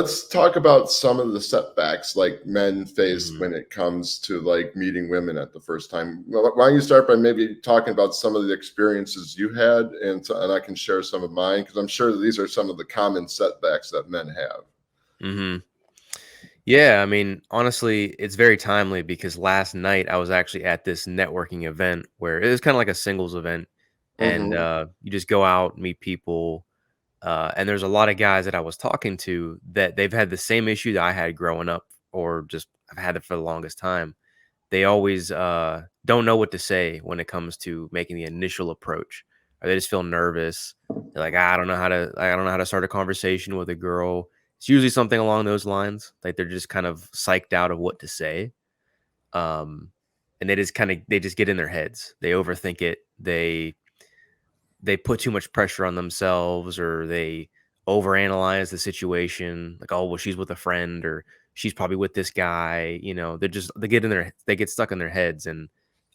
let's talk about some of the setbacks like men face Mhm. when it comes to like meeting women at the first time. Well, why don't you start by maybe talking about some of the experiences you had, and I can share some of mine because I'm sure that these are some of the common setbacks that men have. Mhm. Yeah, I mean, honestly, it's very timely because last night I was actually at this networking event where it was kind of like a singles event, and Hmm. you just go out, meet people, and there's a lot of guys that I was talking to that they've had the same issue that I had growing up, or just I've had it for the longest time. They always don't know what to say when it comes to making the initial approach, or they just feel nervous. They're like, I don't know how to start a conversation with a girl. It's usually something along those lines. Like they're just kind of psyched out of what to say. Um, and they just get in their heads. They overthink it. They put too much pressure on themselves, or they overanalyze the situation. Like, oh well, she's with a friend, or she's probably with this guy. They get stuck in their heads. And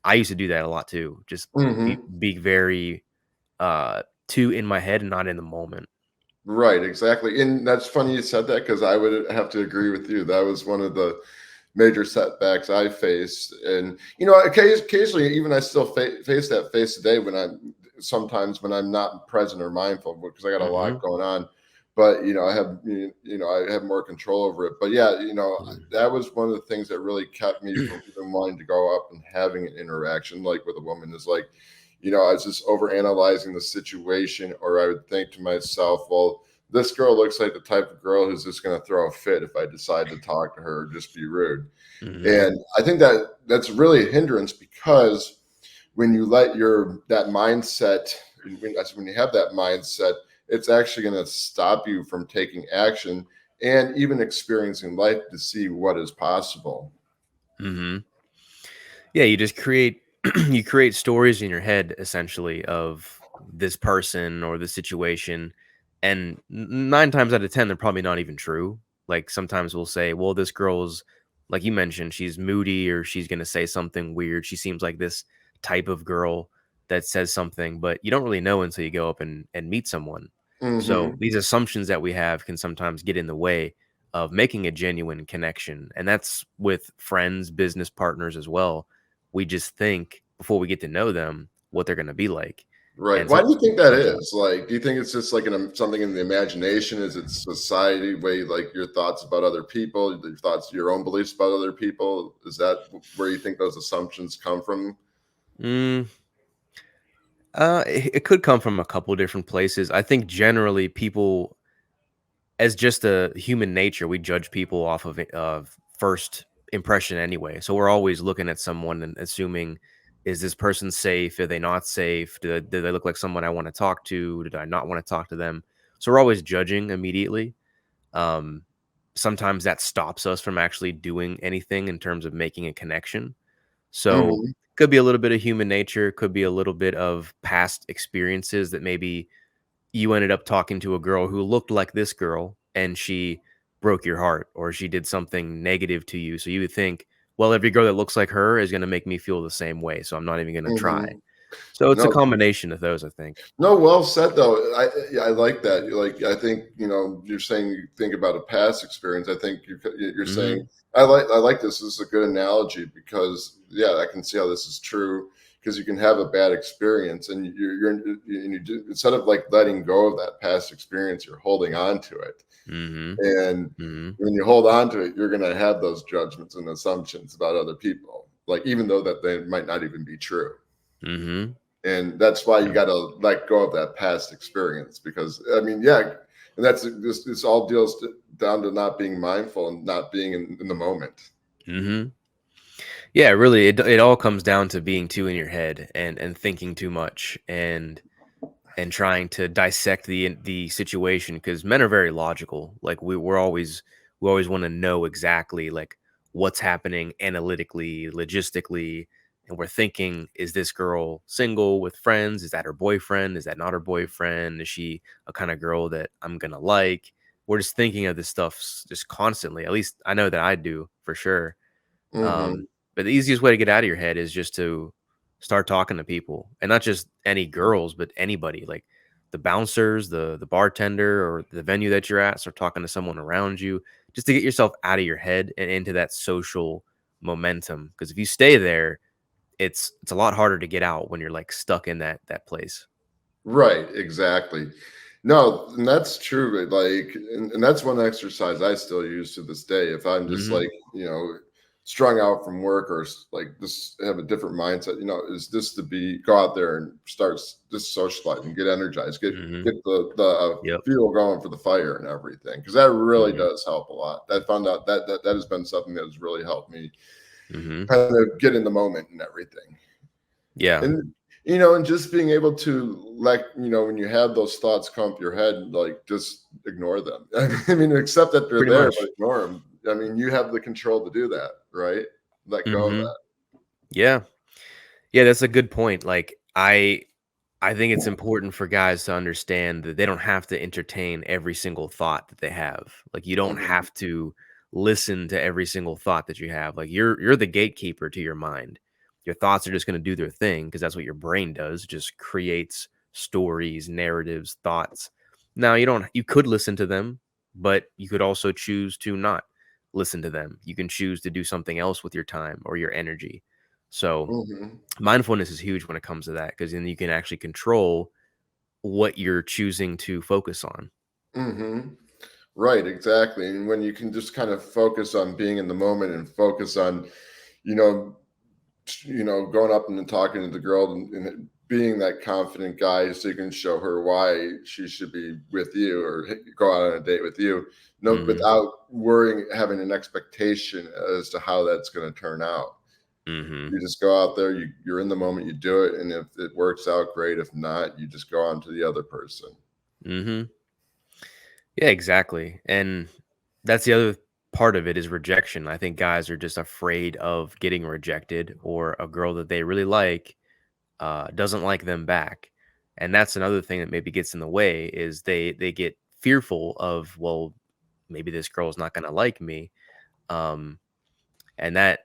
I used to do that a lot too. Just Hmm. be very too in my head and not in the moment. Right, exactly. And that's funny you said that because I would have to agree with you. That was one of the major setbacks I faced. And, occasionally, even I still face that face today when sometimes when I'm not present or mindful because I got a Hmm. lot going on. But, I have more control over it. But yeah, that was one of the things that really kept me from even wanting to go up and having an interaction like with a woman is like, I was just over analyzing the situation, or I would think to myself, well, this girl looks like the type of girl who's just going to throw a fit if I decide to talk to her or just be rude. Hmm. And I think that that's really a hindrance because when you let that mindset, when you have that mindset, it's actually going to stop you from taking action and even experiencing life to see what is possible. Hmm. Yeah, you just create you create stories in your head essentially of this person or the situation, and 9 times out of 10 they're probably not even true. Like sometimes we'll say, well, this girl's, like you mentioned, she's moody, or she's going to say something weird. She seems like this type of girl that says something, but you don't really know until you go up and meet someone. So Hmm. these assumptions that we have can sometimes get in the way of making a genuine connection, and that's with friends, business partners as well. We just think before we get to know them what they're gonna be like. Right. And Why some do you think that sometimes is? Like, do you think it's just like something in the imagination? Is it society way, like your thoughts about other people, your thoughts, your own beliefs about other people? Is that where you think those assumptions come from? mm, it could come from a couple different places. I think generally people, as just a human nature, we judge people off of first impression anyway. So we're always looking at someone and assuming, is this person safe? Are they not safe? Do they look like someone I want to talk to? Did I not want to talk to them? So we're always judging immediately. Um, Sometimes that stops us from actually doing anything in terms of making a connection. So Hmm. could be a little bit of human nature, could be a little bit of past experiences that maybe you ended up talking to a girl who looked like this girl and she broke your heart, or she did something negative to you. So you would think, well, every girl that looks like her is going to make me feel the same way. So I'm not even going to try. Hmm. So it's a No, combination of those, I think. no, well said though. I like that. I think you're saying you think about a past experience. I think you're saying Hmm. I like this. This is a good analogy because yeah, I can see how this is true because you can have a bad experience and instead of like letting go of that past experience, you're holding on to it. Hmm. And Hmm. when you hold on to it, you're going to have those judgments and assumptions about other people, like even though that they might not even be true. Hmm. And that's why you Yeah. got to let go of that past experience because I mean, yeah, and that's this all down to not being mindful and not being in the moment. Hmm. Yeah, really, it all comes down to being too in your head and thinking too much and trying to dissect the situation, because men are very logical. Like we always want to know exactly like what's happening analytically, logistically, and we're thinking, is this girl single with friends? Is that her boyfriend? Is that not her boyfriend? Is she a kind of girl that I'm gonna like? We're just thinking of this stuff just constantly. At least I know that I do for sure. Hmm. But the easiest way to get out of your head is just to start talking to people, and not just any girls, but anybody. Like the bouncers, the bartender, or the venue that you're at. Start talking to someone around you just to get yourself out of your head and into that social momentum. Because if you stay there, it's a lot harder to get out when you're like stuck in that place. Right, exactly. No, and that's true. Like, and that's one exercise I still use to this day. If I'm just Mhm. like, strung out from work or like just have a different mindset, is this to be go out there and start just socializing, get energized, get Mhm. get the Yep. fuel going for the fire and everything, because that really Mhm. does help a lot. I found out that has been something that has really helped me Mhm. kind of get in the moment and everything. Yeah. And just being able to, like, when you have those thoughts come up your head, like, just ignore them. I mean, accept that they're Pretty there, but much. ignore them. I mean, you have the control to do that, right? Let go of Mhm. that. Yeah. Yeah, that's a good point. Like I think it's important for guys to understand that they don't have to entertain every single thought that they have. Like you don't Mhm, have to listen to every single thought that you have. Like you're the gatekeeper to your mind. Your thoughts are just going to do their thing because that's what your brain does, just creates stories, narratives, thoughts. Now, you could listen to them, but you could also choose to not listen to them. You can choose to do something else with your time or your energy. So, mhm, mindfulness is huge when it comes to that because then you can actually control what you're choosing to focus on. mhm. Right, exactly. And when you can just kind of focus on being in the moment and focus on, you know, going up and then talking to the girl and being that confident guy so you can show her why she should be with you or go out on a date with you, no, Mhm. without worrying, having an expectation as to how that's going to turn out. Mhm. You just go out there, you're in the moment, you do it, and if it works out, great. If not, you just go on to the other person. Mhm. Yeah, exactly. And that's the other part of it is rejection. I think guys are just afraid of getting rejected or a girl that they really like doesn't like them back. And that's another thing that maybe gets in the way is they get fearful of, well, maybe this girl's not going to like me. Um and that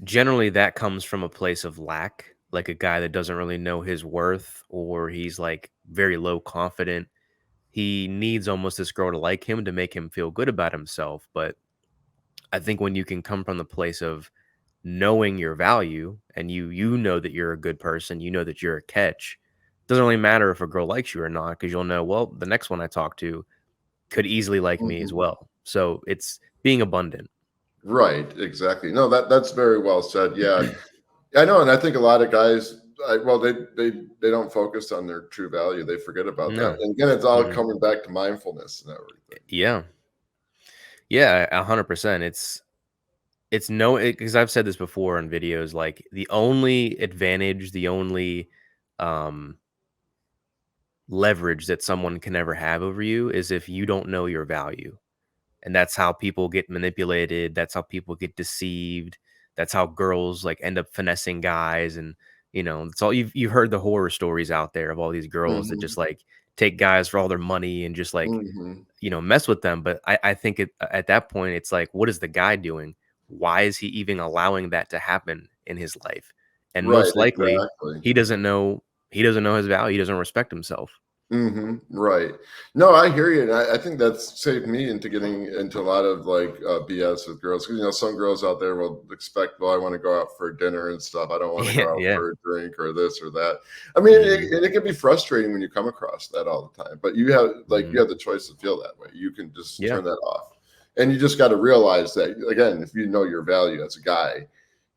generally, that comes from a place of lack, like a guy that doesn't really know his worth or he's like very low confident. He needs almost this girl to like him to make him feel good about himself. But I think when you can come from the place of knowing your value and you know that you're a good person, you know that you're a catch. Doesn't really matter if a girl likes you or not because you'll know, well, the next one I talk to could easily like me as Mhm. well. So it's being abundant. Right, exactly. No, that's very well said. Yeah, I know, and I think a lot of guys, well, they don't focus on their true value. They forget about that. No. And again, it's all Mhm. coming back to mindfulness and everything. Yeah. Yeah, 100%. It's no because I've said this before in videos, like, the only advantage, the only, um, leverage that someone can ever have over you is if you don't know your value, and that's how people get manipulated, that's how people get deceived, that's how girls, like, end up finessing guys, and, it's all you've heard the horror stories out there of all these girls that just, Mhm, like, take guys for all their money and just, like, mhm. mess with them. But I think at that point, it's like, what is the guy doing? Why is he even allowing that to happen in his life? And Right, most likely, exactly. he doesn't know he doesn't know his value. He doesn't respect himself. Mhm, right. No, I hear you, and I think that's saved me into getting into a lot of, like, BS with girls. 'Cause, some girls out there will expect, "Well, I wanna go out for dinner and stuff. I don't wanna Yeah, go out yeah. for a drink or this or that." I mean, Mhm, it can be frustrating when you come across that all the time, but you mhm. have the choice to feel that way. You can just Yeah. turn that off, and you just gotta realize that, again, if you know your value as a guy,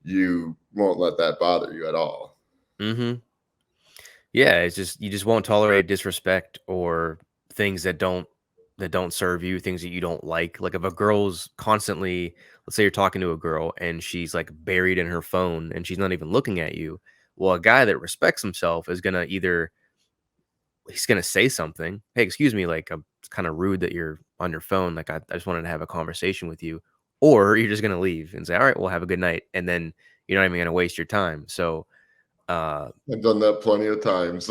you won't let that bother you at all. Mhm. Yeah, it's just you just won't tolerate disrespect or things that don't serve you, things that you don't like. Like if a girl's constantly, let's say you're talking to a girl and she's like buried in her phone and she's not even looking at you. Well, a guy that respects himself is gonna either he's gonna say something, "Hey, excuse me, like it's kind of rude that you're on your phone. Like I just wanted to have a conversation with you," or you're just gonna leave and say, "All right, well, have a good night," and then you're not even gonna waste your time. So uh, I've done that plenty of times.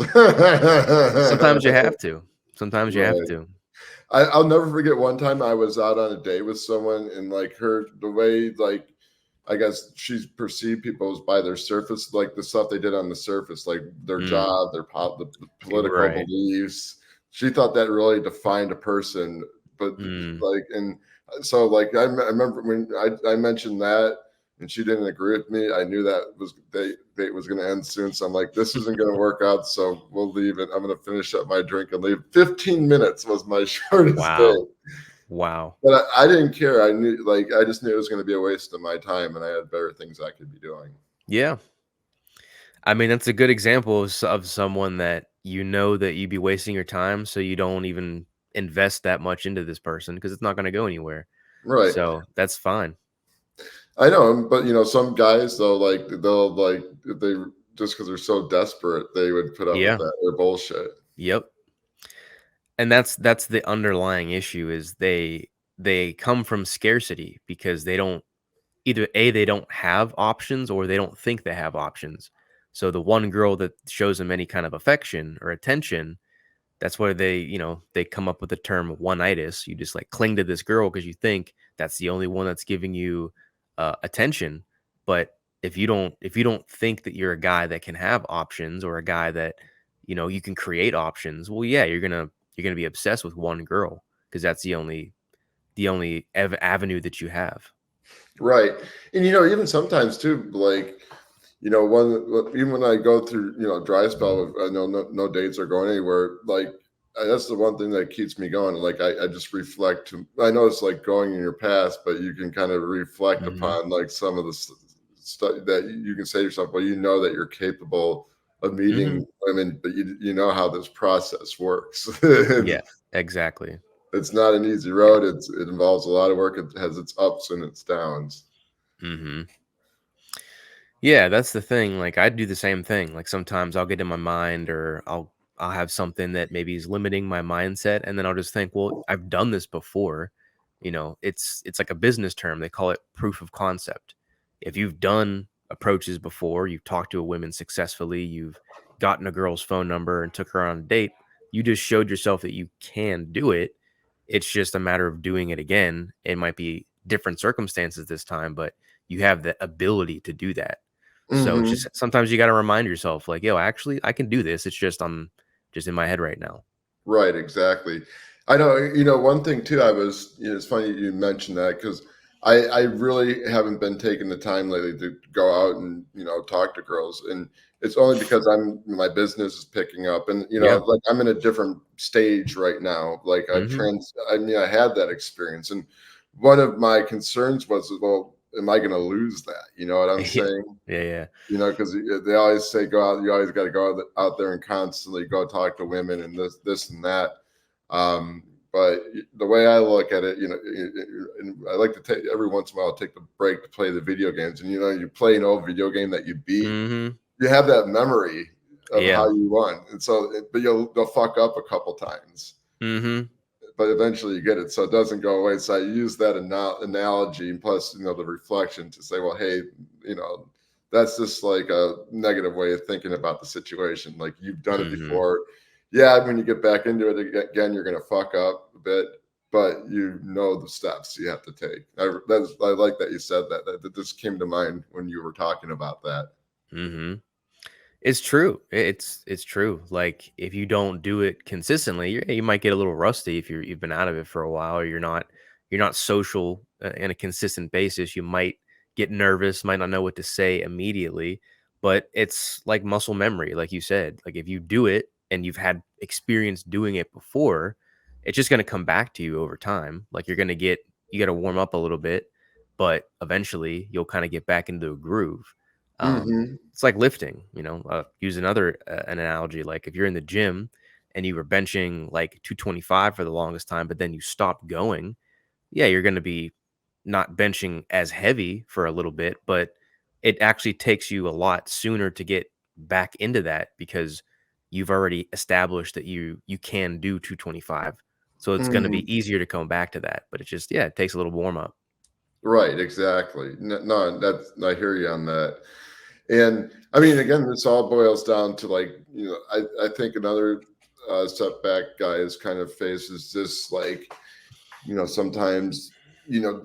sometimes you have to. Sometimes you have Right. to. I'll never forget one time I was out on a date with someone and like her the way like I guess she perceived people as by their surface, like the stuff they did on the surface, like their Mm, job, the political right. beliefs. She thought that really defined a person. But Mm, like, and so like I remember when I mentioned that, and she didn't agree with me. I knew that was date was going to end soon. So I'm like, this isn't going to work out. So we'll leave it. I'm going to finish up my drink and leave. 15 minutes was my shortest wow. date. Wow. But I didn't care. I knew, like, I just knew it was going to be a waste of my time, and I had better things I could be doing. Yeah. I mean, that's a good example of, of someone that you know that you'd be wasting your time, so you don't even invest that much into this person because it's not going to go anywhere. Right. So that's fine. I know, but some guys they'll like if they just because they're so desperate, they would put up with Yeah. that or bullshit. Yep. And that's the underlying issue is they come from scarcity because they don't either A, they don't have options or they don't think they have options. So the one girl that shows them any kind of affection or attention, that's where they come up with the term one-itis. You just like cling to this girl because you think that's the only one that's giving you attention. But if you don't think that you're a guy that can have options or a guy that you can create options, well, yeah, you're gonna be obsessed with one girl because that's the only avenue that you have. Right. And even sometimes too, like even when I go through dry spell, I know no dates are going anywhere. Like that's the one thing that keeps me going. Like I just reflect. I know it's like going in your past, but you can kind of reflect Hmm. upon like some of the stuff that you can say to yourself. Well, you know that you're capable of Hmm. meeting women, but you know how this process works. And Yeah, exactly. it's not an easy Yeah. road. It involves a lot of work. It has its ups and its downs. Hmm. Yeah, that's the thing. Like I do the same thing. Like sometimes I'll get in my mind or I'll have something that maybe is limiting my mindset and then I'll just think, well, I've done this before. It's like a business term. They call it proof of concept. If you've done approaches before, you've talked to a woman successfully, you've gotten a girl's phone number and took her on a date, you just showed yourself that you can do it. It's just a matter of doing it again. It might be different circumstances this time, but you have the ability to do that. So it's Hmm. just sometimes you gotta remind yourself, like, "Yo, actually, I can do this. It's just I'm just in my head right now." Right, exactly. I know, one thing too, it's funny you mentioned that because I really haven't been taking the time lately to go out and, talk to girls. And it's only because my business is picking up and, Yeah. like I'm in a different stage right now. Like Mhm. I had that experience. And one of my concerns was, well, am I going to lose that? You know what I'm Yeah. saying? Yeah, yeah. Because they always say go out. You always got to go out there and constantly go talk to women and this and that. But the way I look at it, and I like to take every once in a while I'll take the break to play the video games, and you play an old video game that you beat, Mhm. you have that memory of Yeah. how you won, and so but they'll fuck up a couple times, Mhm. but eventually you get it, so it doesn't go away. So I use that analogy, and plus the reflection to say, well, hey, you know, that's just like a negative way of thinking about the situation. Like you've done it Mhm. before. Yeah, when you get back into it again, you're going to fuck up a bit, but you know the steps you have to take. I like that you said that. That just came to mind when you were talking about that. Mhm. It's true. It's true. Like if you don't do it consistently, you might get a little rusty if you've been out of it for a while, or you're not social in a consistent basis. You might get nervous, might not know what to say immediately, but it's like muscle memory, like you said. Like if you do it and you've had experience doing it before, it's just going to come back to you over time. Like you got to warm up a little bit, but eventually you'll kind of get back into a groove. Hmm. It's like lifting, use another an analogy. Like if you're in the gym and you were benching like 225 for the longest time, but then you stopped going, yeah, you're going to be not benching as heavy for a little bit, but it actually takes you a lot sooner to get back into that because you've already established that you can do 225. So it's going to be Hmm. easier to come back to that, but it takes a little warm up. Right, exactly. No, that's I hear you on that. And I mean, again, this all boils down to like, I think another setback guys kind of faces this like, sometimes,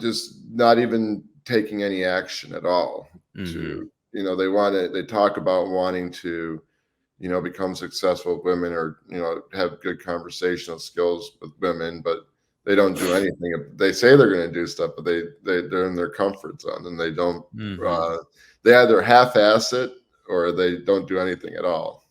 just not even taking any action at all Mhm. to, they talk about wanting to, become successful with women, or, have good conversational skills with women, but they don't do anything. They say they're going to do stuff, but they're in their comfort zone, and they don't, Mhm. uh, they either half-ass it or they don't do anything at all.